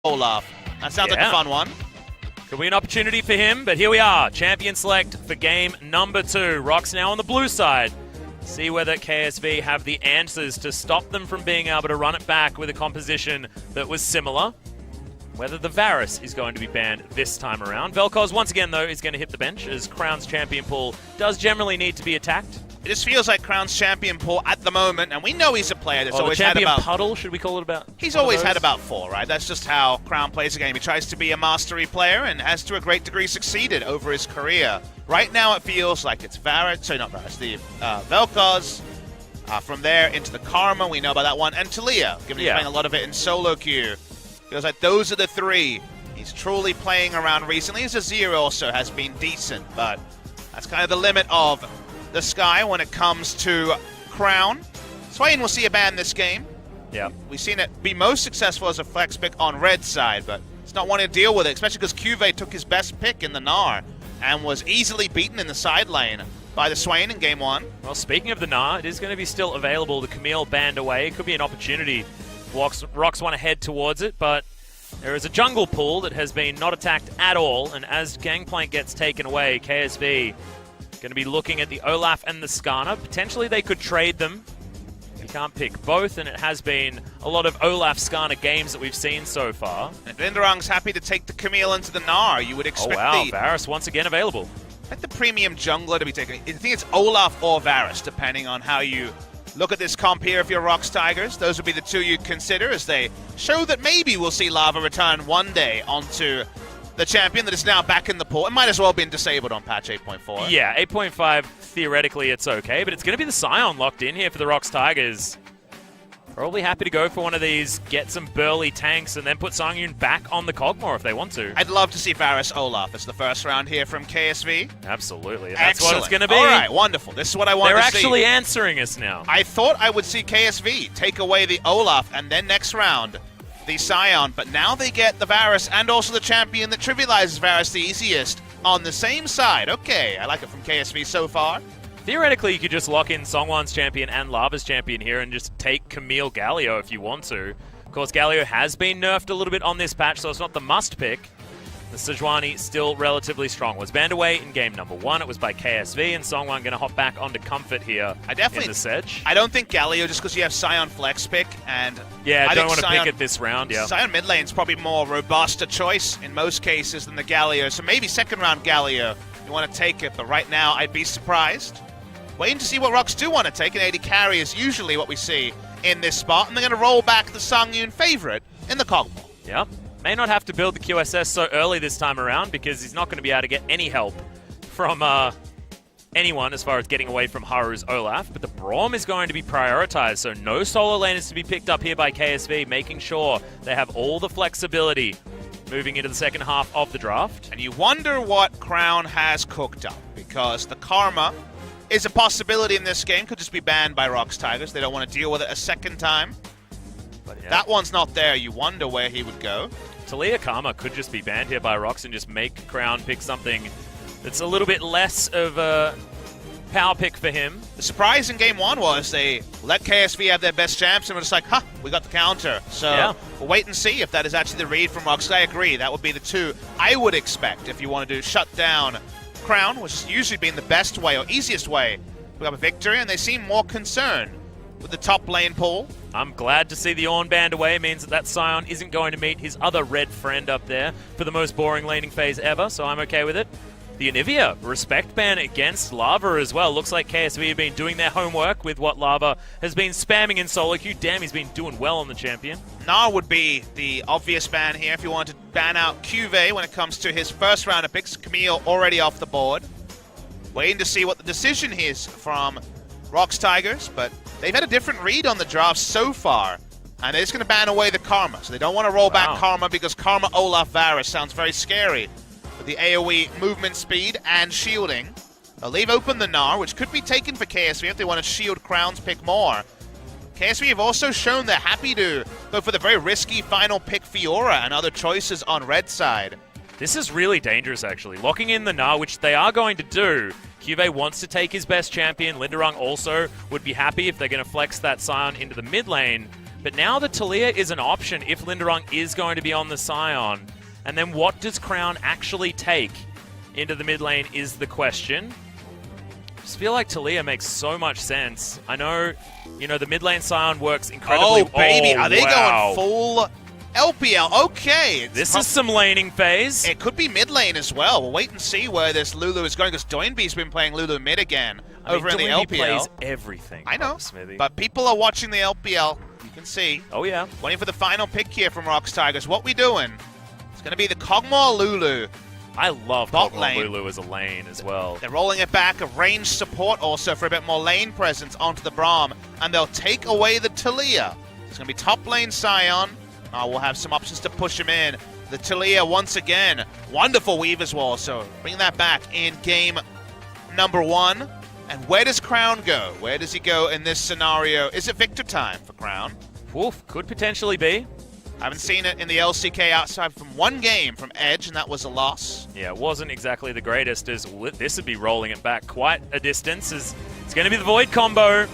Olaf. That sounds like a fun one. Could be an opportunity for him, but here we are. Champion select for game number 2. ROX now on the blue side. See whether KSV have the answers to stop them from being able to run it back with a composition that was similar. Whether the Varus is going to be banned this time around. Vel'Koz, once again, though, is going to hit the bench, as Crown's champion pool does generally need to be attacked. It just feels like Crown's champion pool at the moment, and we know he's a player that's always had about... puddle, should we call it about? He's always had about 4, right? That's just how Crown plays a game. He tries to be a mastery player and has to a great degree succeeded over his career. Right now it feels like it's Varus, sorry, not Varus, the Vel'Koz. From there into the Karma, we know about that one, and Talia, given he's playing a lot of it in solo queue. Feels like those are the 3 he's truly playing around recently. His Azir also has been decent, but that's kind of the limit of the Sky when it comes to Crown. Swain will see a ban this game. Yeah. We've seen it be most successful as a flex pick on red side, but it's not wanting to deal with it, especially because QV took his best pick in the Gnar and was easily beaten in the side lane by the Swain in game 1. Well, speaking of the Gnar, it is going to be still available. The Camille banned away. It could be an opportunity. ROX want to head towards it, but there is a jungle pool that has been not attacked at all, and as Gangplank gets taken away, KSV going to be looking at the Olaf and the Skarner. Potentially they could trade them. You can't pick both, and it has been a lot of Olaf-Skarner games that we've seen so far. If Linderung's happy to take the Camille into the Gnar, you would expect Varus once again available. The premium jungler to be taken. I think it's Olaf or Varus, depending on how you look at this comp here if you're ROX Tigers. Those would be the 2 you'd consider as they show that maybe we'll see Lava return one day onto the champion that is now back in the pool. It might as well have been disabled on patch 8.4. Yeah, 8.5, theoretically it's okay, but it's going to be the Scion locked in here for the ROX Tigers. Probably happy to go for one of these, get some burly tanks, and then put Sangyun back on the Kog'Maw if they want to. I'd love to see Varus Olaf as the first round here from KSV. Absolutely. That's what it's going to be. All right, wonderful. This is what I want to see. They're actually answering us now. I thought I would see KSV take away the Olaf, and then next round, the Scion, but now they get the Varus and also the champion that trivializes Varus the easiest on the same side. Okay, I like it from KSV so far. Theoretically, you could just lock in Songwan's champion and Lava's champion here and just take Camille Galio if you want to. Of course, Galio has been nerfed a little bit on this patch, so it's not the must pick. The Sejuani still relatively strong. Was banned away in game number 1. It was by KSV, and Songwan going to hop back onto Comfort here in the Sedge. I don't think Galio, just because you have Scion flex pick, and I don't want to pick it this round. Scion mid lane's probably more robust a choice in most cases than the Galio, so maybe second round Galio, you want to take it, but right now I'd be surprised. Waiting to see what ROX do want to take. An AD carry is usually what we see in this spot, and they're going to roll back the Sangyun favorite in the Kog'Maw. Yep. May not have to build the QSS so early this time around because he's not going to be able to get any help from anyone as far as getting away from Haru's Olaf, but the Braum is going to be prioritized, so no solo laners to be picked up here by KSV, making sure they have all the flexibility moving into the second half of the draft. And you wonder what Crown has cooked up, because the Karma is a possibility in this game. Could just be banned by ROX Tigers. They don't want to deal with it a second time. But if that one's not there, you wonder where he would go. Talia Karma could just be banned here by ROX and just make Crown pick something that's a little bit less of a power pick for him. The surprise in game 1 was they let KSV have their best champs and were just like, we got the counter. So we'll wait and see if that is actually the read from ROX. I agree. That would be the 2 I would expect if you want to do shut down Crown, which has usually been the best way or easiest way to have a victory, and they seem more concerned with the top lane pool. I'm glad to see the Ornn banned away. It means that Scion isn't going to meet his other red friend up there for the most boring laning phase ever, so I'm okay with it. The Anivia respect ban against Lava as well. Looks like KSV have been doing their homework with what Lava has been spamming in solo queue. Damn, he's been doing well on the champion. Gnar would be the obvious ban here if you wanted to ban out QV when it comes to his first round of picks. Camille already off the board. Waiting to see what the decision is from ROX Tigers, but they've had a different read on the draft so far. And they're just going to ban away the Karma. So they don't want to roll back Karma because Karma Olaf Varus sounds very scary. With the AoE movement speed and shielding. They'll leave open the Gnar, which could be taken for KSV if they want to shield Crown's pick more. KSV have also shown they're happy to go for the very risky final pick Fiora and other choices on red side. This is really dangerous, actually. Locking in the Gnar, which they are going to do. QV wants to take his best champion. Linderung also would be happy if they're going to flex that Scion into the mid lane. But now the Talia is an option if Linderung is going to be on the Scion. And then what does Crown actually take into the mid lane is the question. I just feel like Talia makes so much sense. I know, the mid lane Scion works incredibly well. Oh, baby, are they going full LPL? Okay. This is some laning phase. It could be mid lane as well. We'll wait and see where this Lulu is going, because Doinby's been playing Lulu mid again over in the LPL. Plays everything. I know, but people are watching the LPL. You can see. Oh, yeah. Waiting for the final pick here from ROX Tigers. What we doing? It's going to be the Kog'Maw Lulu. I love Kog'Maw Lulu as a lane as well. They're rolling it back, a range support also for a bit more lane presence onto the Braum, and they'll take away the Talia. It's going to be top lane Scion. We'll have some options to push him in. The Talia once again. Wonderful weave as well, so bring that back in game number 1. And where does Crown go? Where does he go in this scenario? Is it Victor time for Crown? Oof, could potentially be. I haven't seen it in the LCK outside from one game from Edge, and that was a loss. Yeah, it wasn't exactly the greatest, as this would be rolling it back quite a distance. As it's going to be the Void combo.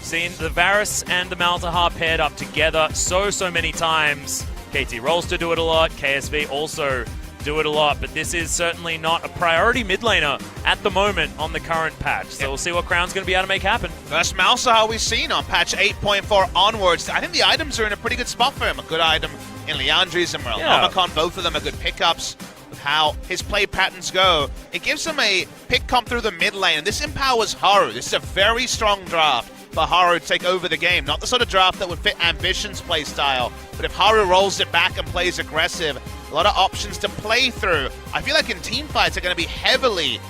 Seen the Varus and the Malzahar paired up together so many times. KT rolls to do it a lot. KSV also do it a lot, but this is certainly not a priority mid laner at the moment on the current patch. So we'll see what Crown's going to be able to make happen. First Malzahar we've seen on patch 8.4 onwards. I think the items are in a pretty good spot for him. A good item in Liandry's and Omicron, both of them are good pickups with how his play patterns go. It gives him a pick comp through the mid lane, and this empowers Haru. This is a very strong draft for Haru to take over the game. Not the sort of draft that would fit Ambition's play style, but if Haru rolls it back and plays aggressive, a lot of options to play through. I feel like in team fights are going to be heavily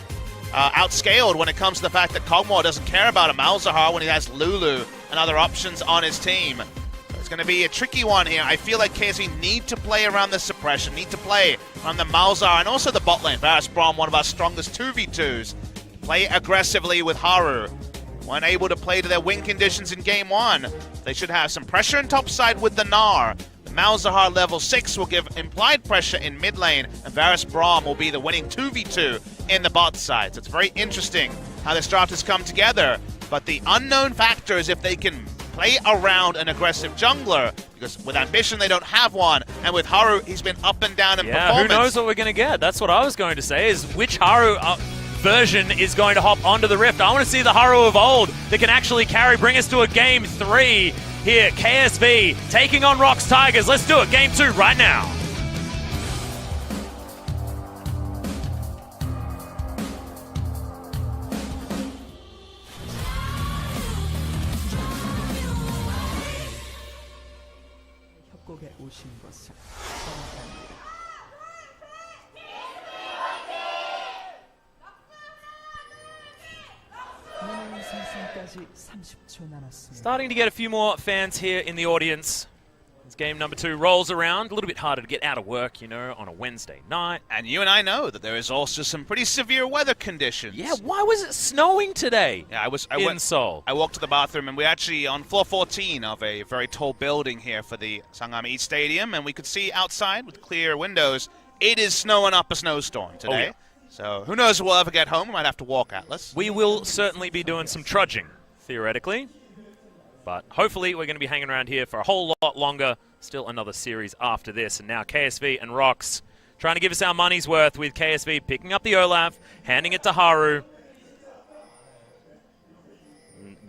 outscaled when it comes to the fact that Kog'Maw doesn't care about a Malzahar when he has Lulu and other options on his team. It's going to be a tricky one here. I feel like KSV need to play around the suppression, need to play on the Malzahar and also the bot lane. Varus Braum, one of our strongest 2v2s. Play aggressively with Haru. When able to play to their win conditions in game 1, they should have some pressure in top side with the Gnar. The Malzahar level 6 will give implied pressure in mid lane, and Varus Braum will be the winning 2v2 in the bot side. So it's very interesting how this draft has come together, but the unknown factor is if they can play around an aggressive jungler, because with Ambition they don't have one, and with Haru he's been up and down in performance. Who knows what we're going to get? That's what I was going to say, is which Haru version is going to hop onto the Rift. I want to see the Haru of old that can actually bring us to a game 3 here. KSV taking on ROX Tigers. Let's do it. Game 2 right now. Starting to get a few more fans here in the audience as game number 2 rolls around. A little bit harder to get out of work, on a Wednesday night. And you and I know that there is also some pretty severe weather conditions. Yeah, why was it snowing today? Yeah, in Seoul. I walked to the bathroom, and we're actually on floor 14 of a very tall building here for the Sangam East Stadium, and we could see outside with clear windows. It is snowing up a snowstorm today. Oh, yeah. So who knows if we'll ever get home. We might have to walk, Atlas. We will certainly be doing some trudging, theoretically. But hopefully we're going to be hanging around here for a whole lot longer. Still another series after this. And now KSV and ROX trying to give us our money's worth, with KSV picking up the Olaf, handing it to Haru.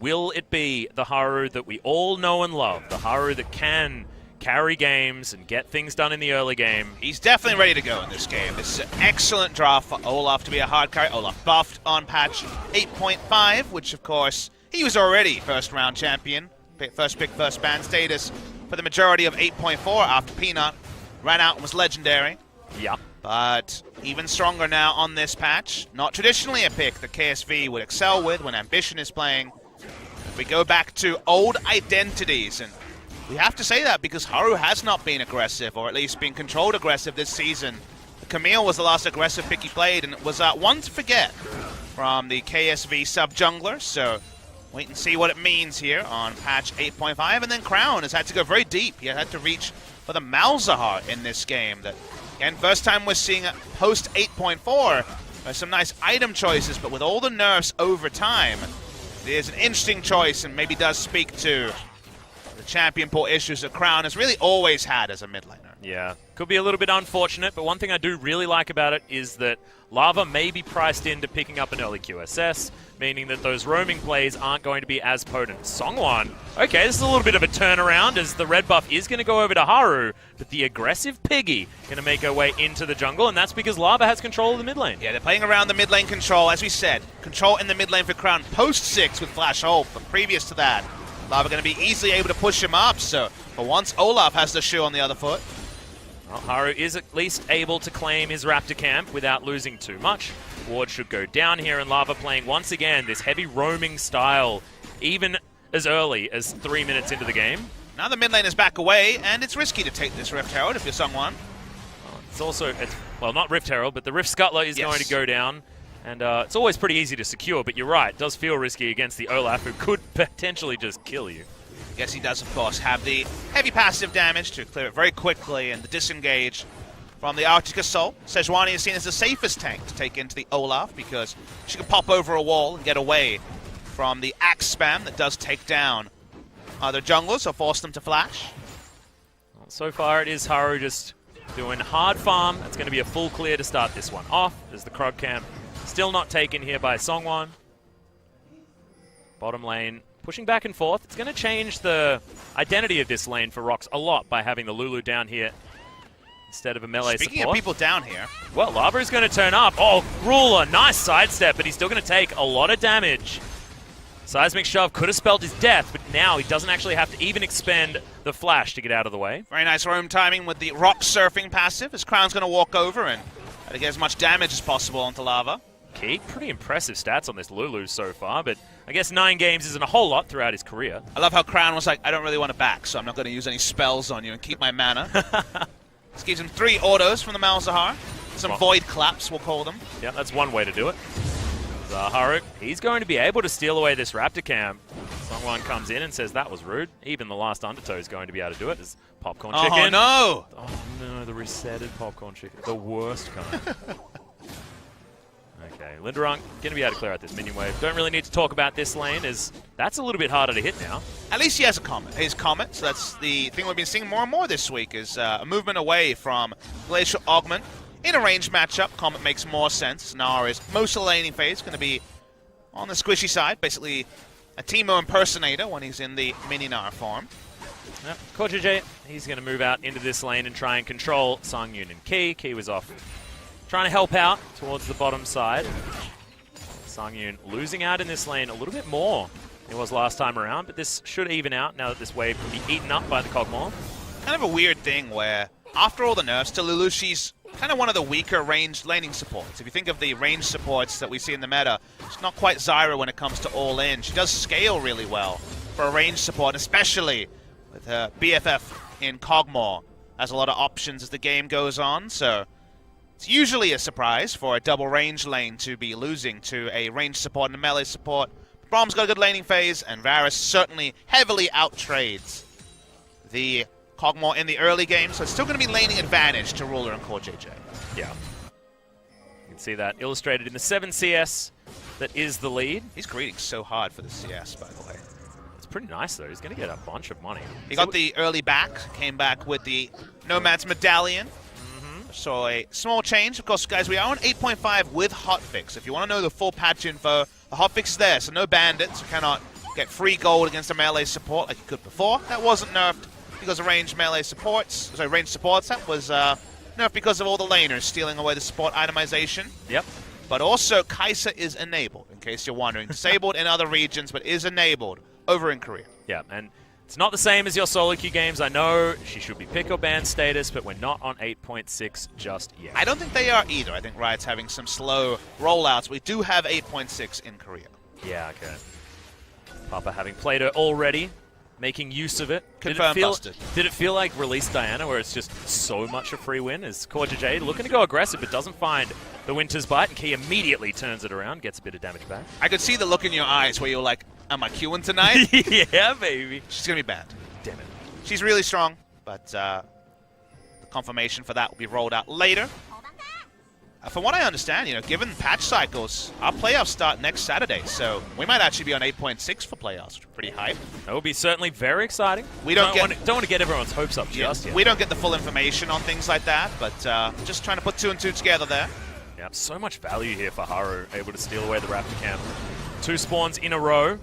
Will it be the Haru that we all know and love? The Haru that can carry games and get things done in the early game. He's definitely ready to go in this game. This is an excellent draft for Olaf to be a hard carry. Olaf buffed on patch 8.5, which of course he was already first round champion. First pick, first ban status for the majority of 8.4 after Peanut ran out and was legendary. Yeah. But even stronger now on this patch. Not traditionally a pick that KSV would excel with when Ambition is playing. We go back to old identities, and we have to say that because Haru has not been aggressive, or at least been controlled aggressive this season. Camille was the last aggressive pick he played, and it was one to forget from the KSV sub-jungler. So wait and see what it means here on patch 8.5. And then Crown has had to go very deep. He had to reach for the Malzahar in this game. That, again, first time we're seeing it post 8.4. There's some nice item choices, but with all the nerfs over time, it is an interesting choice and maybe does speak to the champion pool issues that Crown has really always had as a mid laner. Yeah, could be a little bit unfortunate, but one thing I do really like about it is that Lava may be priced into picking up an early QSS, meaning that those roaming plays aren't going to be as potent. Songwon, okay, this is a little bit of a turnaround as the red buff is going to go over to Haru, but the aggressive Piggy going to make her way into the jungle, and that's because Lava has control of the mid lane. Yeah, they're playing around the mid lane control, as we said. Control in the mid lane for Crown post 6 with Flash Ult, but previous to that, Lava going to be easily able to push him up, so for once Olaf has the shoe on the other foot. Well, Haru is at least able to claim his Raptor camp without losing too much. Ward should go down here, and Lava playing once again this heavy roaming style, even as early as 3 minutes into the game. Now the mid lane is back away, and it's risky to take this Rift Herald if you're someone. It's also, well, not Rift Herald, but the Rift Scuttler is going to go down. And it's always pretty easy to secure, but you're right, it does feel risky against the Olaf, who could potentially just kill you. Yes, he does, of course, have the heavy passive damage to clear it very quickly, and the disengage from the Arctic Assault. Sejuani is seen as the safest tank to take into the Olaf because she can pop over a wall and get away from the axe spam that does take down other junglers or force them to flash. Well, so far it is Haru just doing hard farm. That's going to be a full clear to start this one off. There's the Krog camp still not taken here by Songwon. Bottom lane pushing back and forth. It's going to change the identity of this lane for ROX a lot by having the Lulu down here instead of a melee support. Speaking of people down here. Well, Lava is going to turn up. Oh, Ruler, nice sidestep, but he's still going to take a lot of damage. Seismic Shove could have spelled his death, but now he doesn't actually have to even expend the flash to get out of the way. Very nice roam timing with the rock surfing passive as Crown's going to walk over and try to get as much damage as possible onto Lava. Key, pretty impressive stats on this Lulu so far, but I guess 9 games isn't a whole lot throughout his career. I love how Crown was like, I don't really want to back, so I'm not going to use any spells on you and keep my mana. This gives him 3 autos from the Malzahar. Some void claps, we'll call them. Yeah, that's one way to do it. Haru, he's going to be able to steal away this Raptor camp. Someone comes in and says that was rude. Even the last Undertow is going to be able to do it. It's Popcorn Chicken. Oh, no! Oh, no, the resetted Popcorn Chicken. The worst kind. Okay, Linderung going to be able to clear out this minion wave. Don't really need to talk about this lane, as that's a little bit harder to hit now. At least he has a Comet. His Comet, so that's the thing we've been seeing more and more this week, is a movement away from Glacial Augment. In a ranged matchup, Comet makes more sense. Nara is most of the laning phase, going to be on the squishy side, basically a Teemo impersonator when he's in the mini Nara form. Yep. KSV, he's going to move out into this lane and try and control Songyun and Key. Key was off trying to help out towards the bottom side. Songyun losing out in this lane a little bit more than it was last time around, but this should even out now that this wave can be eaten up by the Kog'Maw. Kind of a weird thing where, after all the nerfs to Lulu, she's kind of one of the weaker ranged laning supports. If you think of the ranged supports that we see in the meta, she's not quite Zyra when it comes to all-in. She does scale really well for a ranged support, especially with her BFF in Kog'Maw. Has a lot of options as the game goes on, so it's usually a surprise for a double range lane to be losing to a ranged support and a melee support. Brom's got a good laning phase, and Varus certainly heavily outtrades the Kog'Maw in the early game, so it's still going to be laning advantage to Ruler and KSV. Yeah. You can see that illustrated in the 7 CS that is the lead. He's greeting so hard for the CS, by the way. It's pretty nice, though. He's going to get a bunch of money. He got the early back, came back with the Nomad's Medallion. So a small change. Of course, guys, we are on 8.5 with hotfix. If you want to know the full patch info, the hotfix is there, so no bandits. You cannot get free gold against a melee support like you could before. That wasn't nerfed because of ranged melee supports. Sorry, ranged supports. That was nerfed because of all the laners stealing away the support itemization. Yep. But also, Kai'Sa is enabled, in case you're wondering. Disabled in other regions, but is enabled over in Korea. Yeah, and it's not the same as your solo queue games. I know she should be pick or ban status, but we're not on 8.6 just yet. I don't think they are either. I think Riot's having some slow rollouts. We do have 8.6 in Korea. Yeah, okay. Papa having played her already, making use of it. Confirmed busted. Did it feel like Release Diana, where it's just so much a free win? Is KSV looking to go aggressive, but doesn't find the Winter's Bite, and Key immediately turns it around, gets a bit of damage back. I could see the look in your eyes where you're like, am I queuing tonight? Yeah, baby. She's going to be banned. Damn it. She's really strong, but the confirmation for that will be rolled out later. From what I understand, given patch cycles, our playoffs start next Saturday, so we might actually be on 8.6 for playoffs, which is pretty hype. That would be certainly very exciting. We don't want to get everyone's hopes up just yet. We don't get the full information on things like that, but just trying to put 2 and 2 together there. Yeah, so much value here for Haru, able to steal away the Raptor camp. 2 spawns in a row.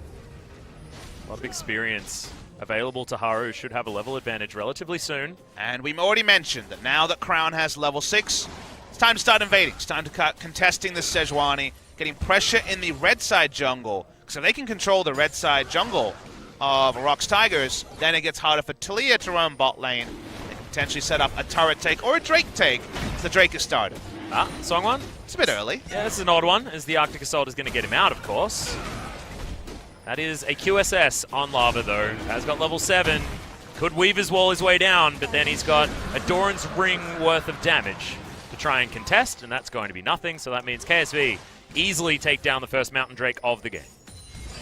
A lot of experience available to Haru. Should have a level advantage relatively soon. And we've already mentioned that now that Crown has level 6, it's time to start invading. It's time to start contesting the Sejuani, getting pressure in the red side jungle. Because if they can control the red side jungle of ROX Tigers, then it gets harder for Talia to run bot lane. They can potentially set up a turret take or a Drake take if the Drake is started. Songwon? It's a bit early. Yeah, this is an odd one, as the Arctic Assault is going to get him out, of course. That is a QSS on Lava, though. Has got level 7. Could weave his wall his way down, but then he's got a Doran's Ring worth of damage to try and contest, and that's going to be nothing, so that means KSV easily take down the first Mountain Drake of the game.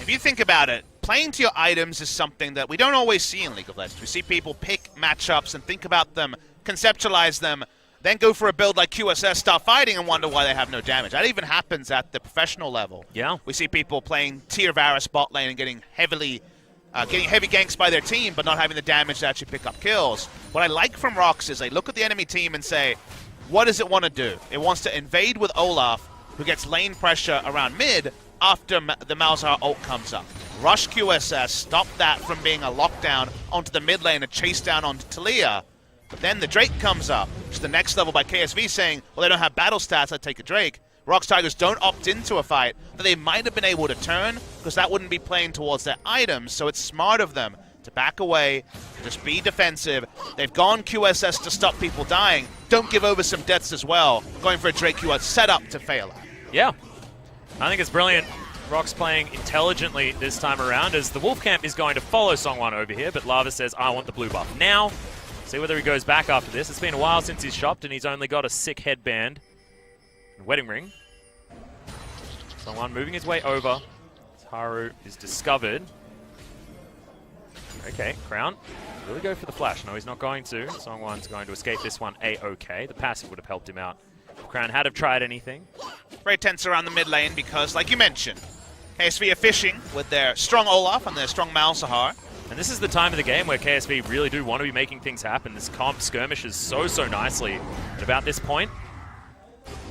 If you think about it, playing to your items is something that we don't always see in League of Legends. We see people pick matchups and think about them, conceptualize them, then go for a build like QSS, start fighting, and wonder why they have no damage. That even happens at the professional level. Yeah. We see people playing tier Varus bot lane and getting heavy ganks by their team, but not having the damage to actually pick up kills. What I like from ROX is they look at the enemy team and say, what does it want to do? It wants to invade with Olaf, who gets lane pressure around mid after the Malzahar ult comes up. Rush QSS, stop that from being a lockdown onto the mid lane and chase down onto Talia. But then the Drake comes up, which is the next level by KSV saying, well, they don't have battle stats, I'd take a Drake. ROX Tigers don't opt into a fight that they might have been able to turn, because that wouldn't be playing towards their items, so it's smart of them to back away, just be defensive. They've gone QSS to stop people dying. Don't give over some deaths as well. Going for a Drake you are set up to fail at. Yeah. I think it's brilliant. ROX playing intelligently this time around, as the Wolf Camp is going to follow Songwon over here, but Lava says, I want the blue buff now. See whether he goes back after this. It's been a while since he's shopped, and he's only got a sick headband and wedding ring. Songwon moving his way over. Haru is discovered. Okay, Crown. Really go for the flash. No, he's not going to. Songwon's going to escape this one A-OK. The passive would have helped him out if Crown had have tried anything. Very tense around the mid lane because, like you mentioned, KSV are fishing with their strong Olaf and their strong Malzahar. And this is the time of the game where KSV really do want to be making things happen. This comp skirmishes so nicely at about this point.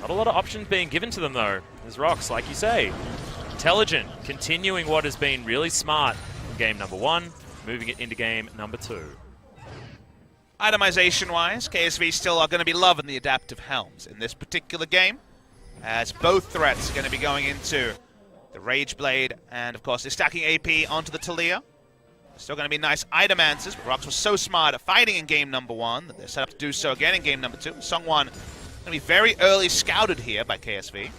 Not a lot of options being given to them, though. As ROX, like you say, intelligent, continuing what has been really smart in game number 1, moving it into game number 2. Itemization-wise, KSV still are going to be loving the adaptive helms in this particular game, as both threats are going to be going into the Rage Blade, and of course they're stacking AP onto the Talia. Still going to be nice item answers, but ROX was so smart at fighting in game number 1 that they're set up to do so again in game number 2. Songwon going to be very early scouted here by KSV.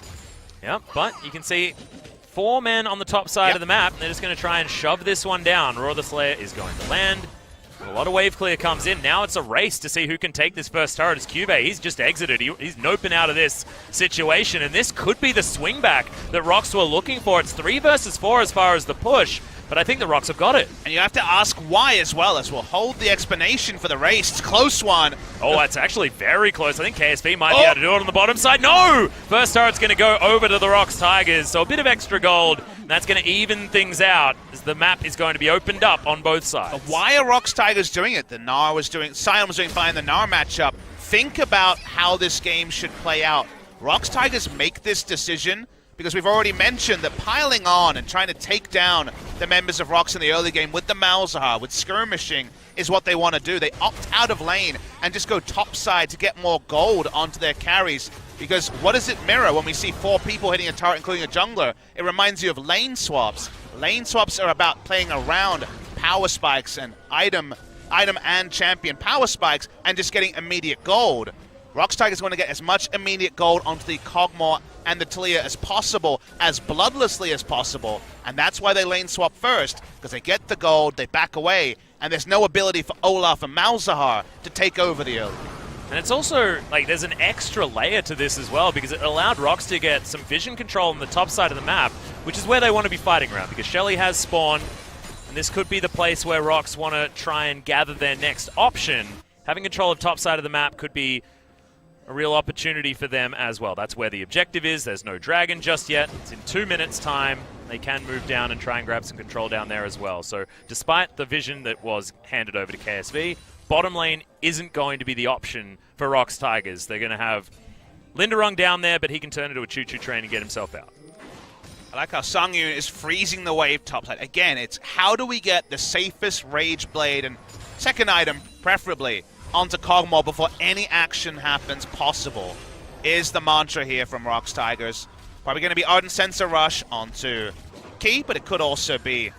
Yep, but you can see 4 men on the top side of the map, and they're just going to try and shove this one down. Roar the Slayer is going to land. A lot of wave clear comes in. Now it's a race to see who can take this first turret. As Cube, he's just exited. He's noping out of this situation, and this could be the swing back that ROX were looking for. It's 3 versus 4 as far as the push, but I think the ROX have got it. And you have to ask why as well, as we'll hold the explanation for the race. It's a close one. Oh, it's actually very close. I think KSV might be able to do it on the bottom side. No! First turret's going to go over to the ROX Tigers, so a bit of extra gold. And that's going to even things out, as the map is going to be opened up on both sides. But why are ROX Tigers doing it? The Gnar was doing, Sion was doing fine in the Gnar matchup. Think about how this game should play out. ROX Tigers make this decision because we've already mentioned that piling on and trying to take down the members of ROX in the early game with the Malzahar, with skirmishing, is what they want to do. They opt out of lane and just go topside to get more gold onto their carries. Because what does it mirror when we see 4 people hitting a turret, including a jungler? It reminds you of lane swaps. Lane swaps are about playing around power spikes and item and champion power spikes and just getting immediate gold. ROX Tigers want to get as much immediate gold onto the Kog'Maw and the Talia as possible, as bloodlessly as possible. And that's why they lane swap first, because they get the gold, they back away, and there's no ability for Olaf and Malzahar to take over the early. And it's also, like, there's an extra layer to this as well, because it allowed ROX to get some vision control on the top side of the map, which is where they want to be fighting around, because Shelly has spawned, and this could be the place where ROX want to try and gather their next option. Having control of top side of the map could be a real opportunity for them as well. That's where the objective is. There's no dragon just yet. It's in 2 minutes' time. They can move down and try and grab some control down there as well. So despite the vision that was handed over to KSV, bottom lane isn't going to be the option for ROX Tigers. They're going to have Linderung down there, but he can turn into a choo-choo train and get himself out. I like how Sungyun is freezing the wave topside. Again, it's how do we get the safest Rage Blade and second item, preferably, onto Kog'Maw before any action happens possible, is the mantra here from ROX Tigers. Probably going to be Ardent Sensor Rush onto Key, but it could also be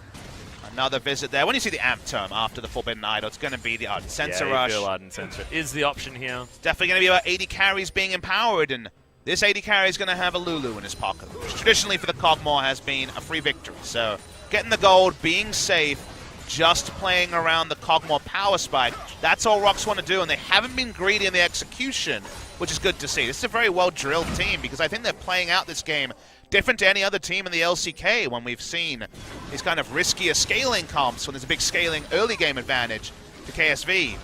another visit there. When you see the amp term after the Forbidden Idol, it's going to be the Ardent Sensor Rush. Yeah, Ardent Sensor is the option here. It's definitely going to be about 80 carries being empowered, and this 80 carry is going to have a Lulu in his pocket, which traditionally for the Kog'Maw has been a free victory. So getting the gold, being safe, just playing around the Kog'Maw power spike, that's all ROX want to do, and they haven't been greedy in the execution, which is good to see. This is a very well-drilled team, because I think they're playing out this game different to any other team in the LCK when we've seen these kind of riskier scaling comps when there's a big scaling early game advantage to KSV.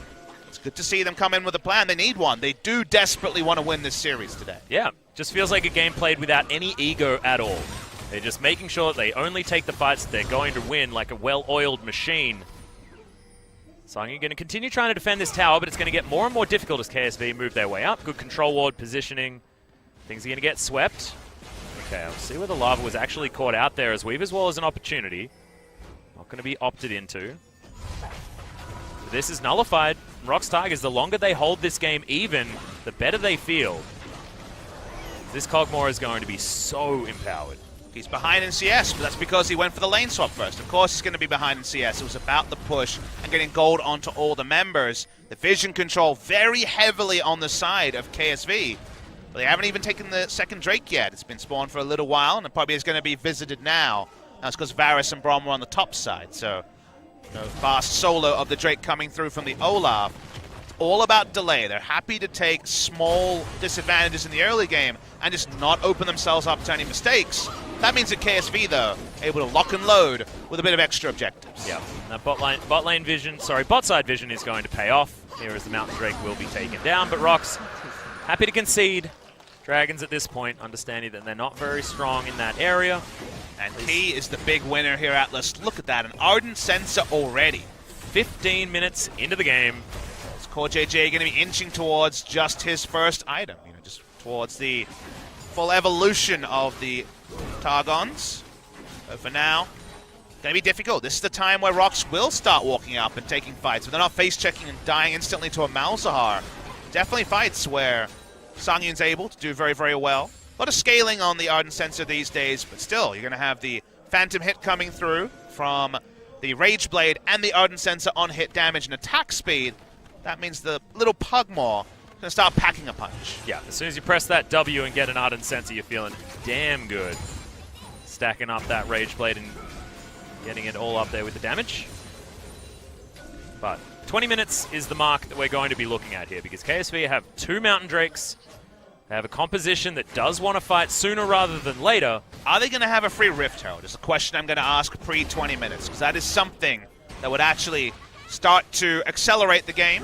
It's good to see them come in with a plan. They need one. They do desperately want to win this series today. Yeah, just feels like a game played without any ego at all. They're just making sure that they only take the fights that they're going to win like a well-oiled machine. So I'm going to continue trying to defend this tower, but it's going to get more and more difficult as KSV move their way up. Good control ward positioning. Things are going to get swept. Okay, I'll see where the lava was actually caught out there as Weaver's Wall is an opportunity. Not going to be opted into. This is nullified. ROX Tigers, the longer they hold this game even, the better they feel. This Kog'Maw is going to be so empowered. He's behind in CS, but that's because he went for the lane swap first. Of course he's going to be behind in CS. It was about the push and getting gold onto all the members. The vision control very heavily on the side of KSV. But they haven't even taken the second Drake yet. It's been spawned for a little while, and it probably is going to be visited now. That's because Varus and Braum were on the top side, so no fast solo of the Drake coming through from the Olaf. It's all about delay. They're happy to take small disadvantages in the early game and just not open themselves up to any mistakes. That means that KSV, though, able to lock and load with a bit of extra objectives. Yeah, that bot side vision is going to pay off. Here as the Mountain Drake will be taken down, but ROX happy to concede. Dragons at this point, understanding that they're not very strong in that area. And he is the big winner here, Atlas. Look at that, an Ardent Sensor already. 15 minutes into the game. Is CoreJJ going to be inching towards just his first item, you know, just towards the full evolution of the Targons. But for now, going to be difficult. This is the time where ROX will start walking up and taking fights, but they're not face-checking and dying instantly to a Malzahar. Definitely fights where Sungyun's able to do very, very well. A lot of scaling on the Ardent Sensor these days, but still, you're going to have the Phantom hit coming through from the Rage Blade and the Ardent Sensor on hit damage and attack speed. That means the little Pugmaw is going to start packing a punch. Yeah, as soon as you press that W and get an Ardent Sensor, you're feeling damn good. Stacking up that Rage Blade and getting it all up there with the damage. But 20 minutes is the mark that we're going to be looking at here, because KSV have 2 Mountain Drakes. They have a composition that does want to fight sooner rather than later. Are they going to have a free Rift Herald? Is a question I'm going to ask pre-20 minutes, because that is something that would actually start to accelerate the game.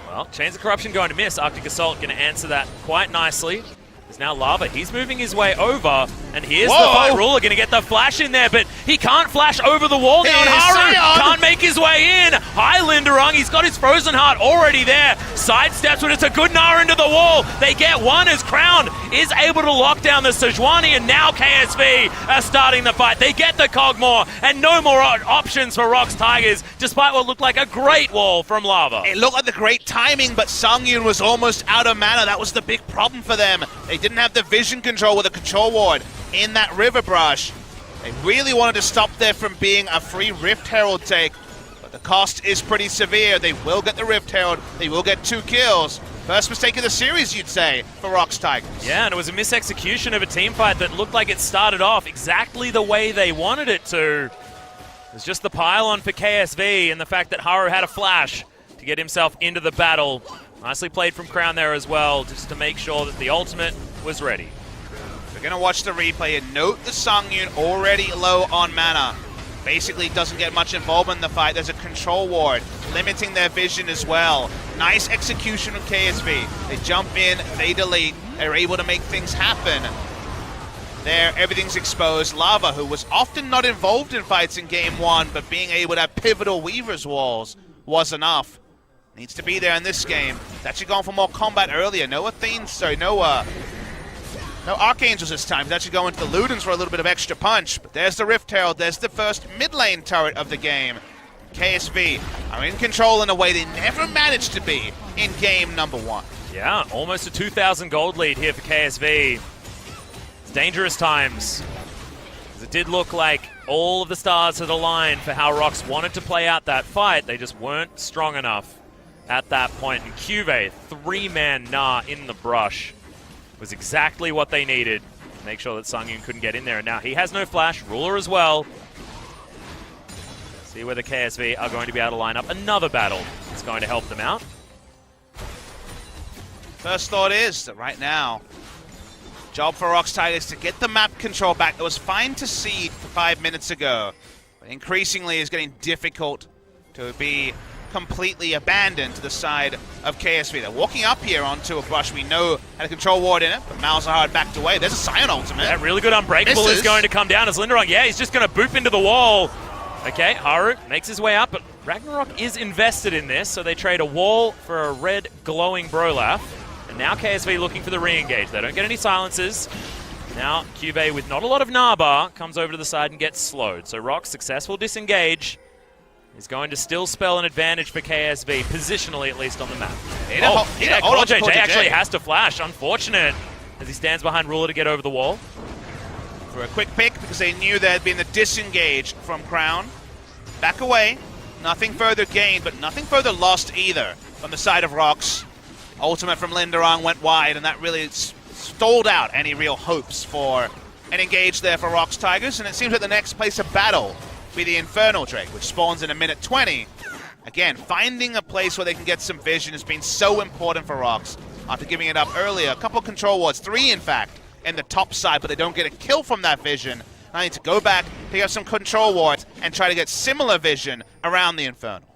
Well, Chains of Corruption going to miss. Arctic Assault going to answer that quite nicely. There's now Lava. He's moving his way over, and here's the Fight Ruler going to get the flash in there, but he can't flash over the wall now, and Haru can't make his way in. Hi, Linderung. He's got his Frozen Heart already there. Sidesteps, but it's a good Nara into the wall. They get one as Crown is able to lock down the Sejuani, and now KSV are starting the fight. They get the Kog'Maw, and no more options for ROX Tigers, despite what looked like a great wall from Lava. It looked like the great timing, but Sungyun was almost out of mana. That was the big problem for them. They didn't have the vision control with a control ward in that River Brush. They really wanted to stop there from being a free Rift Herald take, but the cost is pretty severe. They will get the Rift Herald. They will get 2 kills. First mistake of the series, you'd say, for ROX Tigers. Yeah, and it was a misexecution of a team fight that looked like it started off exactly the way they wanted it to. It was just the pile-on for KSV and the fact that Haru had a flash to get himself into the battle. Nicely played from Crown there as well, just to make sure that the ultimate was ready. We're going to watch the replay and note the Sungyun already low on mana. basically doesn't get much involvement in the fight. There's a control ward, limiting their vision as well. Nice execution of KSV. They jump in, they delete, they're able to make things happen. There, everything's exposed. Lava, who was often not involved in fights in game one, but being able to have pivotal Weaver's walls was enough. Needs to be there in this game. It's actually gone for more combat earlier. No Archangels this time. He's actually going to the Ludens for a little bit of extra punch. But there's the Rift Herald. There's the first mid lane turret of the game. KSV are in control in a way they never managed to be in game number one. Yeah, almost a 2,000 gold lead here for KSV. It's dangerous times. It did look like all of the stars had aligned for how ROX wanted to play out that fight. They just weren't strong enough at that point. And Cuvee, 3-man Nah in the brush, was exactly what they needed to make sure that Sungyun couldn't get in there. And now he has no flash, Ruler as well. See whether KSV are going to be able to line up another battle that's going to help them out. First thought is that right now, job for ROX Tigers to get the map control back. That was fine to see 5 minutes ago, but increasingly is getting difficult to be completely abandoned to the side of KSV. They're walking up here onto a brush we know had a control ward in it, but Malzahar backed away. There's a Sion ultimate. That really good Unbreakable Misses. is going to come down as Linderung. Yeah, he's just going to boop into the wall. Okay, Haru makes his way up, but Ragnarok is invested in this, so they trade a wall for a red glowing Brolaf. And now KSV looking for the re-engage. They don't get any silences. Now Cuvee with not a lot of Narbar comes over to the side and gets slowed. So ROX successful disengage is going to still spell an advantage for KSV, positionally at least on the map. JJ actually has to flash. Unfortunate, as he stands behind Ruler to get over the wall. For a quick pick, because they knew there had been the disengage from Crown. Back away. Nothing further gained, but nothing further lost either from the side of ROX. Ultimate from Linderung went wide, and that really stalled out any real hopes for an engage there for ROX Tigers. And it seems like the next place of battle be the Infernal Drake, which spawns in a minute 20. Again, finding a place where they can get some vision has been so important for ROX after giving it up earlier. A couple of control wards, 3 in fact, in the top side, but they don't get a kill from that vision. I need to go back, pick up some control wards, and try to get similar vision around the Infernal.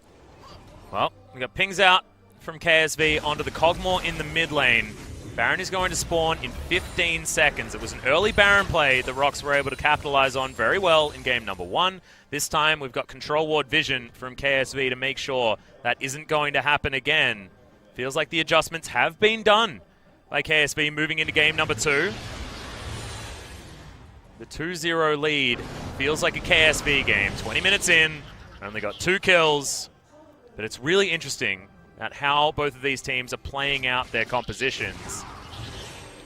Well, we got pings out from KSV onto the Cogmore in the mid lane. Baron is going to spawn in 15 seconds. It was an early Baron play that ROX were able to capitalize on very well in game number 1. This time we've got control ward vision from KSV to make sure that isn't going to happen again. Feels like the adjustments have been done by KSV moving into game number 2. The 2-0 lead feels like a KSV game. 20 minutes in, only got 2 kills, but it's really interesting at how both of these teams are playing out their compositions.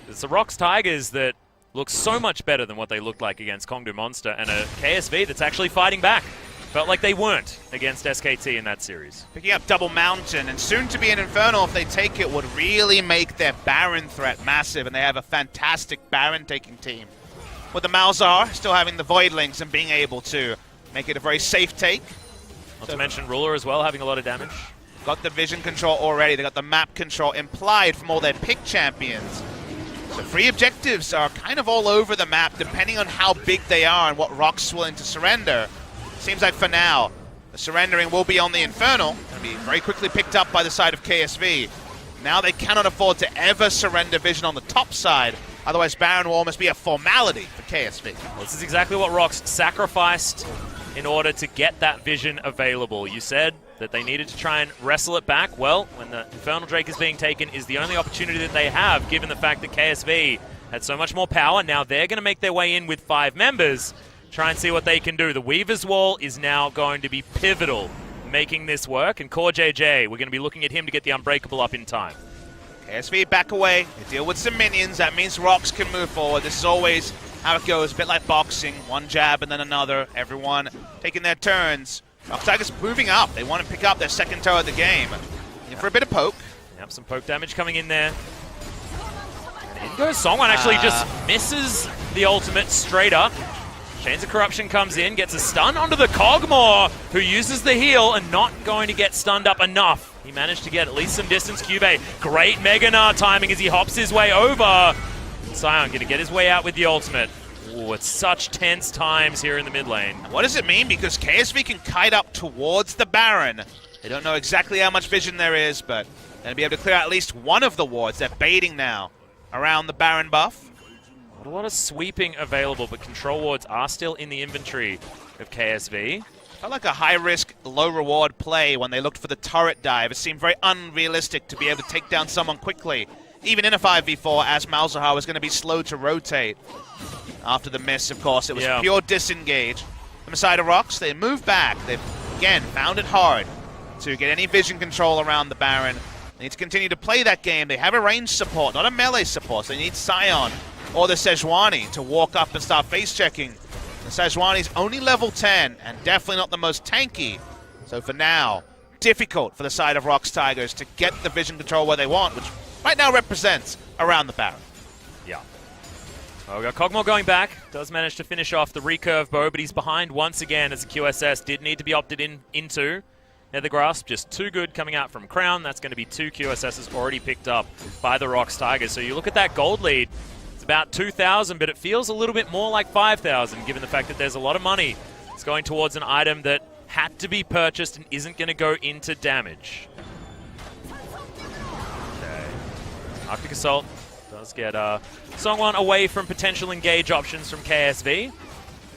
It's the ROX Tigers that look so much better than what they looked like against Kongdu Monster, and a KSV that's actually fighting back. Felt like they weren't against SKT in that series. Picking up Double Mountain, and soon to be an Infernal, if they take it, would really make their Baron threat massive, and they have a fantastic Baron taking team. With the Malzahar still having the Voidlings and being able to make it a very safe take. Not to mention Ruler as well, having a lot of damage. Got the vision control already. They got the map control implied from all their pick champions. So free objectives are kind of all over the map, depending on how big they are and what ROX is willing to surrender. Seems like for now, the surrendering will be on the Infernal. Going to be very quickly picked up by the side of KSV. Now they cannot afford to ever surrender vision on the top side. Otherwise, Baron will almost be a formality for KSV. Well, this is exactly what ROX sacrificed in order to get that vision available. You said that they needed to try and wrestle it back. Well, when the Infernal Drake is being taken is the only opportunity that they have, given the fact that KSV had so much more power. Now they're going to make their way in with 5 members, try and see what they can do. The Weaver's Wall is now going to be pivotal making this work, and Core JJ, we're going to be looking at him to get the Unbreakable up in time. KSV back away, they deal with some minions, that means ROX can move forward. This is always how it goes, a bit like boxing, one jab and then another, everyone taking their turns. ROX Tigers moving up, they want to pick up their second toe of the game. Looking for a bit of poke. Yep, some poke damage coming in there. And in goes Songwon, actually just misses the ultimate straight up. Chains of Corruption comes in, gets a stun onto the Cogmore, who uses the heal and not going to get stunned up enough. He managed to get at least some distance. Cuvee, great Mega Gnar timing as he hops his way over. Sion going to get his way out with the ultimate. Ooh, it's such tense times here in the mid lane. What does it mean? Because KSV can kite up towards the Baron. They don't know exactly how much vision there is, but they'll be able to clear out at least one of the wards. They're baiting now around the Baron buff. Not a lot of sweeping available, but control wards are still in the inventory of KSV. Felt like a high-risk, low-reward play when they looked for the turret dive. It seemed very unrealistic to be able to take down someone quickly, even in a 5v4, as Malzahar was going to be slow to rotate. After the miss, of course, it was pure disengage. From the side of ROX, they moved back. They've, again, found it hard to get any vision control around the Baron. They need to continue to play that game. They have a range support, not a melee support, so they need Sion or the Sejuani to walk up and start face-checking. The Sejuani's only level 10, and definitely not the most tanky. So for now, difficult for the side of ROX Tigers to get the vision control where they want, which right now represents around the Baron. Yeah. Well, we got Kog'Maw going back. Does manage to finish off the recurve bow, but he's behind once again as the QSS did need to be opted into. Nethergrasp, just too good coming out from Crown. That's going to be 2 QSSs already picked up by the ROX Tigers. So you look at that gold lead, it's about 2,000, but it feels a little bit more like 5,000, given the fact that there's a lot of money. It's going towards an item that had to be purchased and isn't going to go into damage. Okay. Arctic Assault does get Songwon away from potential engage options from KSV.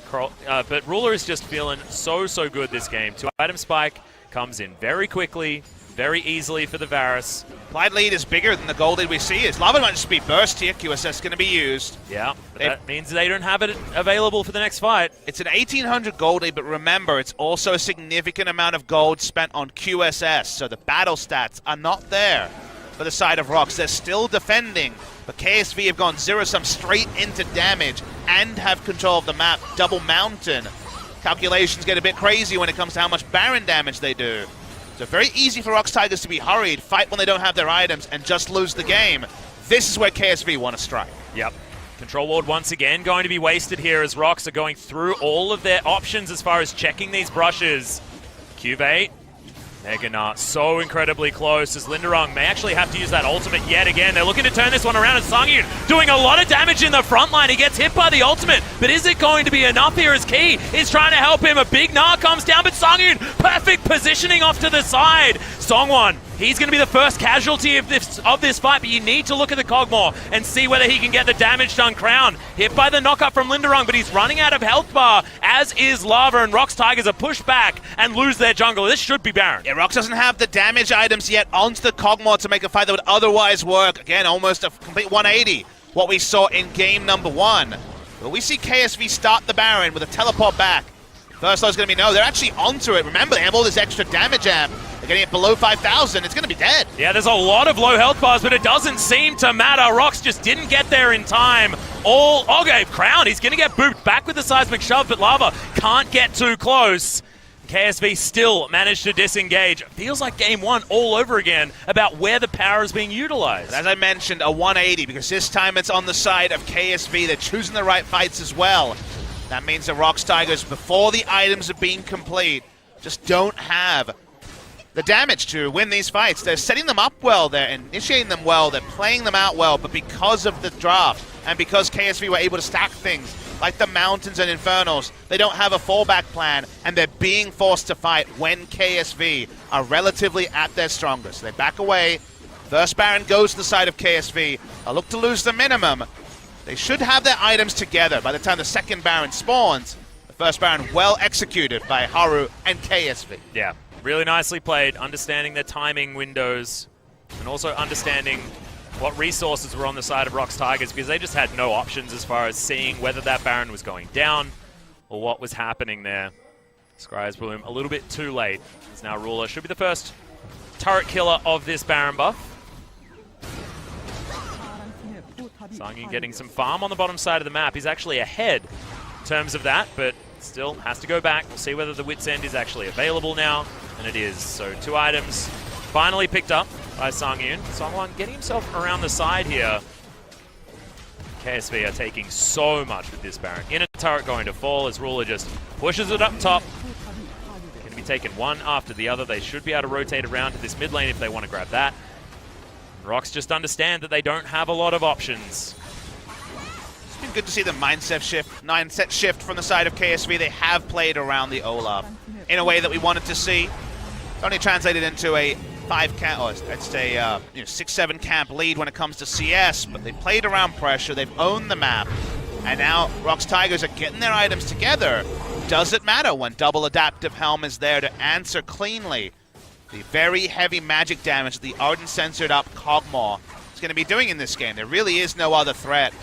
But Ruler is just feeling so good this game. 2-item spike comes in very quickly, very easily for the Varus. Implied lead is bigger than the gold lead we see. Is Lava might just be burst here. QSS is going to be used. Yeah, but that means they don't have it available for the next fight. It's an 1,800 gold lead, but remember, it's also a significant amount of gold spent on QSS, so the battle stats are not there for the side of ROX. They're still defending, but KSV have gone zero-sum straight into damage and have control of the map. Double mountain. Calculations get a bit crazy when it comes to how much Baron damage they do. So very easy for ROX Tigers to be hurried, fight when they don't have their items, and just lose the game. This is where KSV want to strike. Yep. Control ward once again going to be wasted here as ROX are going through all of their options as far as checking these brushes. Cuvate. Meganar so incredibly close as Linderung may actually have to use that ultimate yet again. They're looking to turn this one around, and Songyun doing a lot of damage in the front line. He gets hit by the ultimate, but is it going to be enough here as Key is trying to help him? A big Gnar comes down, but Songyun, perfect positioning off to the side. Songwon, he's going to be the first casualty of this fight, but you need to look at the Kog'Maw and see whether he can get the damage done. Crown hit by the knockup from Linderung, but he's running out of health bar, as is Lava, and ROX Tigers are pushed back and lose their jungle. This should be Baron. Yeah, ROX doesn't have the damage items yet onto the Kog'Maw to make a fight that would otherwise work. Again, almost a complete 180, what we saw in game number 1. But we see KSV start the Baron with a teleport back. First low is going to be no. They're actually onto it. Remember, they have all this extra damage amp. They're getting it below 5,000. It's going to be dead. Yeah, there's a lot of low health bars, but it doesn't seem to matter. ROX just didn't get there in time. Okay, Crown, he's going to get booped back with the seismic shove, but Lava can't get too close. KSV still managed to disengage. Feels like game 1 all over again about where the power is being utilized. As I mentioned, a 180, because this time it's on the side of KSV. They're choosing the right fights as well. That means the ROX Tigers, before the items have been complete, just don't have the damage to win these fights. They're setting them up well, they're initiating them well, they're playing them out well, but because of the draft and because KSV were able to stack things like the Mountains and Infernals, they don't have a fallback plan, and they're being forced to fight when KSV are relatively at their strongest. They back away. First Baron goes to the side of KSV. They'll look to lose the minimum. They should have their items together by the time the second Baron spawns. The first Baron well executed by Haru and KSV. Yeah, really nicely played, understanding their timing windows and also understanding what resources were on the side of ROX Tigers, because they just had no options as far as seeing whether that Baron was going down or what was happening there. Scry's Bloom a little bit too late. As now Ruler should be the first turret killer of this Baron buff. Songyun getting some farm on the bottom side of the map. He's actually ahead in terms of that, but still has to go back. We'll see whether the Wit's End is actually available now, and it is. So 2 items finally picked up by Songyun. Songwon getting himself around the side here. KSV are taking so much with this Baron. Inner turret going to fall as Ruler just pushes it up top. Going to be taken one after the other. They should be able to rotate around to this mid lane if they want to grab that. ROX just understand that they don't have a lot of options. It's been good to see the mindset shift from the side of KSV. They have played around the Olaf in a way that we wanted to see. It's only translated into a 5-camp, or I'd say 6-7 camp lead when it comes to CS, but they played around pressure, they've owned the map, and now ROX Tigers are getting their items together. Does it matter when double adaptive helm is there to answer cleanly the very heavy magic damage the Ardent censored up Kog'Maw is going to be doing in this game? There really is no other threat.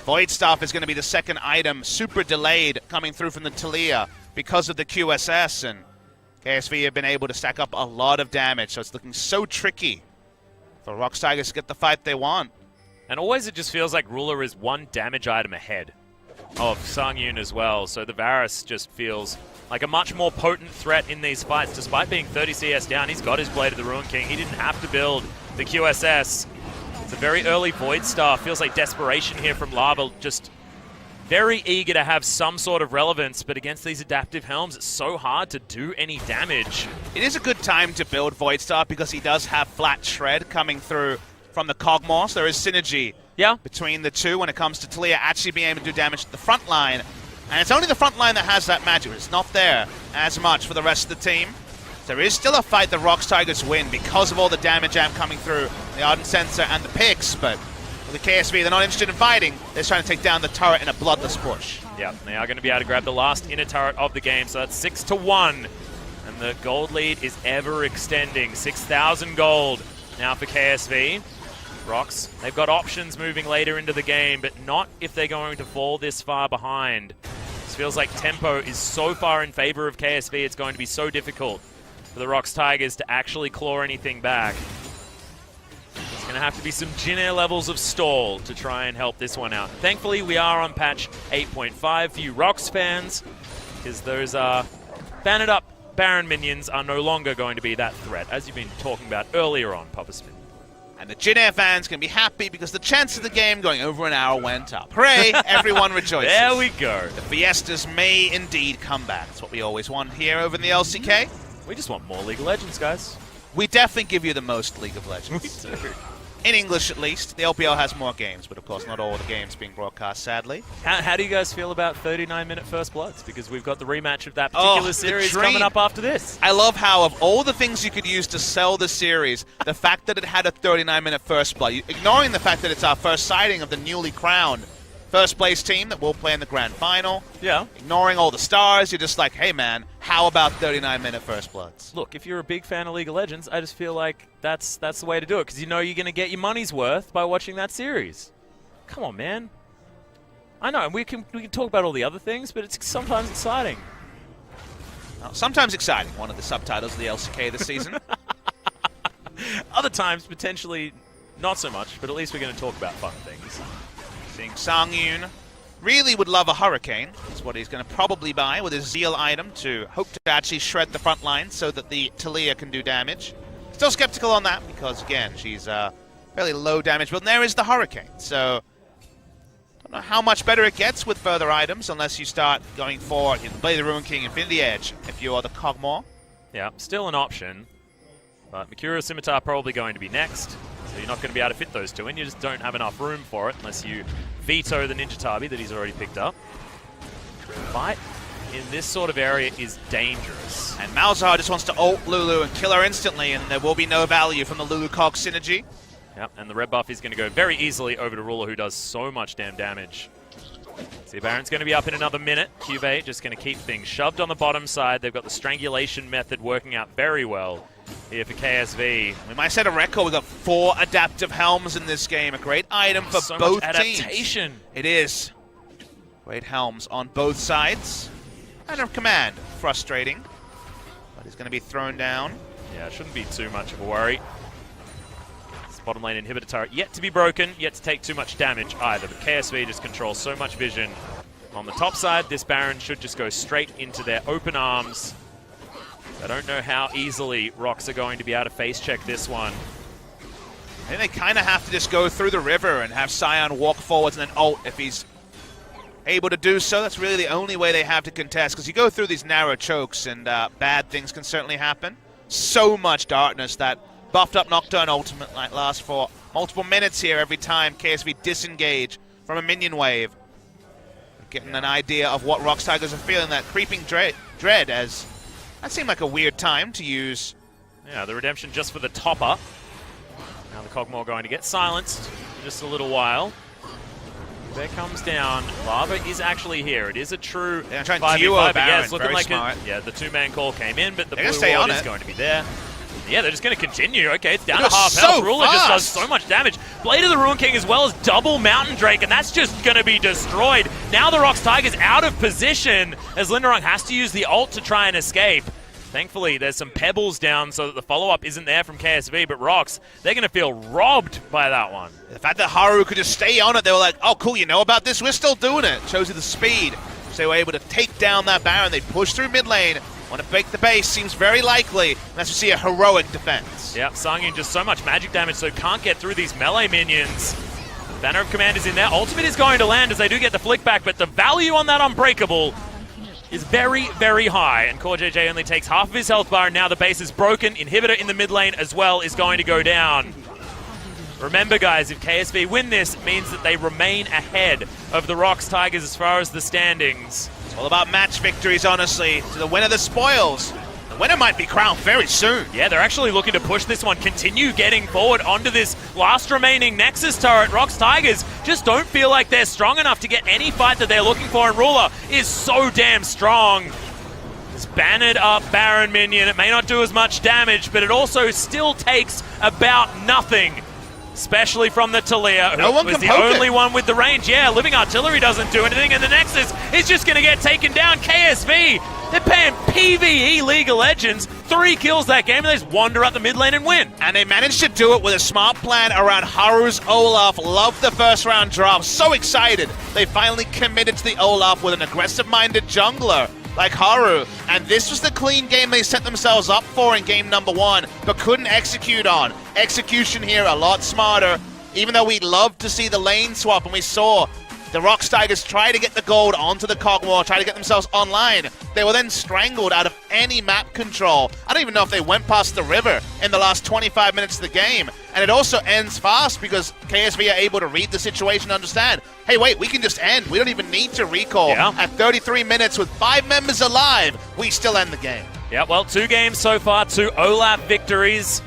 Void Staff is going to be the second item, super delayed, coming through from the Taliyah because of the QSS, and KSV have been able to stack up a lot of damage, so it's looking so tricky for ROX Tigers to get the fight they want. And always it just feels like Ruler is one damage item ahead of Sangyun as well, so the Varus just feels like a much more potent threat in these fights. Despite being 30 CS down, he's got his Blade of the Ruin King. He didn't have to build the QSS. It's a very early Void Star. Feels like desperation here from Lava, just very eager to have some sort of relevance, but against these adaptive helms, it's so hard to do any damage. It is a good time to build Void Star because he does have flat shred coming through from the Kog'Maw, so there is synergy between the two when it comes to Taliyah actually being able to do damage to the front line. And it's only the front line that has that magic. It's not there as much for the rest of the team. There is still a fight that ROX Tigers win because of all the damage amp coming through the Ardent Sensor and the picks, but for the KSV, they're not interested in fighting. They're trying to take down the turret in a bloodless push. Yeah, they are going to be able to grab the last inner turret of the game, so that's 6-1. And the gold lead is ever extending. 6,000 gold now for KSV. ROX, they've got options moving later into the game, but not if they're going to fall this far behind. This feels like tempo is so far in favor of KSV, it's going to be so difficult for the ROX Tigers to actually claw anything back. There's going to have to be some Jin Air levels of stall to try and help this one out. Thankfully, we are on patch 8.5 for you ROX fans, because those banded up Baron minions are no longer going to be that threat, as you've been talking about earlier on, Papa Spin. And the Jin Air fans can be happy because the chance of the game going over an hour went up. Hooray, everyone rejoices. There we go. The Fiestas may indeed come back. That's what we always want here over in the LCK. We just want more League of Legends, guys. We definitely give you the most League of Legends. We do. In English, at least. The LPL has more games, but of course not all the games being broadcast, sadly. How do you guys feel about 39-minute First Bloods? Because we've got the rematch of that particular series coming up after this. I love how, of all the things you could use to sell the series, the fact that it had a 39-minute First Blood, ignoring the fact that it's our first sighting of the newly crowned first place team that will play in the grand final. Yeah. Ignoring all the stars, you're just like, hey man, how about 39-minute First Bloods? Look, if you're a big fan of League of Legends, I just feel like that's the way to do it, because you know you're going to get your money's worth by watching that series. Come on, man. I know, we can talk about all the other things, but it's sometimes exciting. Well, sometimes exciting, one of the subtitles of the LCK this season. Other times, potentially not so much, but at least we're going to talk about fun things. Seeing Sangyun really would love a Hurricane. That's what he's going to probably buy with his Zeal item to hope to actually shred the front line so that the Taliyah can do damage. Still skeptical on that because, again, she's fairly low damage build. And there is the Hurricane. So, don't know how much better it gets with further items unless you start going for Blade of the Ruin King, Infinity Edge, if you are the Kog'Maw. Yeah, still an option. But Mercurial Scimitar probably going to be next. So you're not going to be able to fit those two in. You just don't have enough room for it unless you veto the Ninja Tabi that he's already picked up. Fight in this sort of area is dangerous. And Malzahar just wants to ult Lulu and kill her instantly, and there will be no value from the Lulu-Cog synergy. Yep, and the red buff is going to go very easily over to Ruler, who does so much damn damage. See, Baron's going to be up in another minute. QV just going to keep things shoved on the bottom side. They've got the strangulation method working out very well here for KSV. We might set a record. We've got 4 adaptive helms in this game. A great item for so both much adaptation. teams. It is. Great helms on both sides. Kind of command. Frustrating. But he's going to be thrown down. Yeah, it shouldn't be too much of a worry. This bottom lane inhibitor turret yet to be broken, yet to take too much damage either. But KSV just controls so much vision. On the top side, this Baron should just go straight into their open arms. I don't know how easily ROX are going to be able to face check this one. I think they kind of have to just go through the river and have Sion walk forwards and then ult if he's able to do so. That's really the only way they have to contest, because you go through these narrow chokes and bad things can certainly happen. So much darkness. That buffed up Nocturne ultimate might last for multiple minutes here every time KSV disengage from a minion wave. getting an idea of what ROX Tigers are feeling, that creeping dread, as that seemed like a weird time to use. Yeah, the redemption just for the topper. Now the Cogmore going to get silenced in just a little while. There comes down. Lava is actually here. It is a true 5v5. Yeah, it's looking like the two-man call came in, but the blue ward is going to be there. Yeah, they're just going to continue. Okay, it's down to half health. Ruler just does so much damage. Blade of the Ruin King as well as double Mountain Drake, and that's just going to be destroyed. Now the ROX Tigers out of position as Linderung has to use the ult to try and escape. Thankfully, there's some pebbles down so that the follow-up isn't there from KSV, but ROX, they're going to feel robbed by that one. The fact that Haru could just stay on it, they were like, oh, cool, you know about this? We're still doing it. Shows you the speed. So they were able to take down that Baron. They push through mid lane. Want to break the base, seems very likely. Let's see a heroic defense. Yep, Sangin just so much magic damage, so can't get through these melee minions. Banner of Command is in there. Ultimate is going to land as they do get the flick back, but the value on that Unbreakable is very, very high. And Core JJ only takes half of his health bar, and now the base is broken. Inhibitor in the mid lane as well is going to go down. Remember, guys, if KSV win this, it means that they remain ahead of the ROX Tigers as far as the standings. It's all about match victories, honestly. To the winner the spoils. The winner might be crowned very soon. Yeah, they're actually looking to push this one, continue getting forward onto this last remaining Nexus turret. ROX Tigers just don't feel like they're strong enough to get any fight that they're looking for, and Ruler is so damn strong. This bannered up Baron minion. It may not do as much damage, but it also still takes about nothing. Especially from the Talia, who was the only one with the range. Yeah, Living Artillery doesn't do anything, and the Nexus is just going to get taken down. KSV, they're paying PvE League of Legends 3 kills that game, and they just wander up the mid lane and win. And they managed to do it with a smart plan around Haru's Olaf. Loved the first round drop. So excited. They finally committed to the Olaf with an aggressive-minded jungler like Haru, and this was the clean game they set themselves up for in game number 1, but couldn't execute on. Execution here a lot smarter, even though we'd love to see the lane swap, and we saw the ROX Tigers try to get the gold onto the Cogmore, try to get themselves online. They were then strangled out of any map control. I don't even know if they went past the river in the last 25 minutes of the game. And it also ends fast because KSV are able to read the situation and understand, hey, wait, we can just end. We don't even need to recall. Yeah. At 33 minutes with 5 members alive, we still end the game. Yeah, well, 2 games so far, 2 Olaf victories.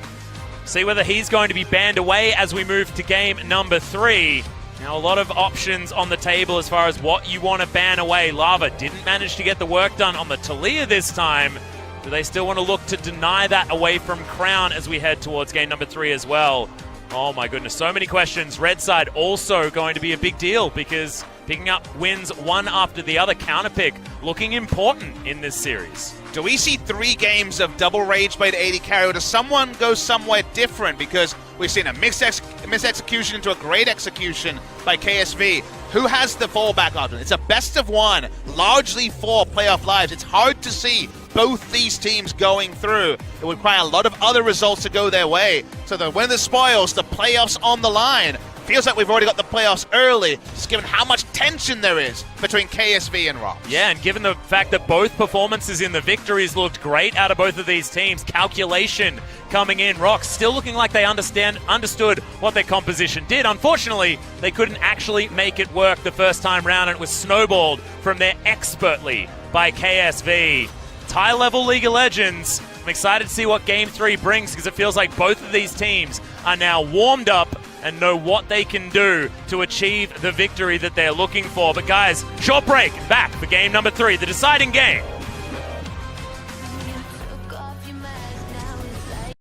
See whether he's going to be banned away as we move to game number 3. Now, a lot of options on the table as far as what you want to ban away. Lava didn't manage to get the work done on the Talia this time. Do they still want to look to deny that away from Crown as we head towards game number 3 as well? Oh my goodness, so many questions. Red side also going to be a big deal because picking up wins one after the other. Counterpick looking important in this series. Do we see 3 games of double Rageblade 80 carry, or does someone go somewhere different? Because we've seen a mis-execution into a great execution by KSV. Who has the fallback option? It's a best of 1, largely for playoff lives. It's hard to see both these teams going through. It would require a lot of other results to go their way. So the winner spoils, the playoffs on the line. Feels like we've already got the playoffs early, just given how much tension there is between KSV and ROX. Yeah, and given the fact that both performances in the victories looked great out of both of these teams, calculation coming in, ROX still looking like they understood what their composition did. Unfortunately, they couldn't actually make it work the first time round, and it was snowballed from there expertly by KSV. High-level League of Legends. I'm excited to see what Game 3 brings because it feels like both of these teams are now warmed up and know what they can do to achieve the victory that they're looking for. But guys, short break, back for game number 3, the deciding game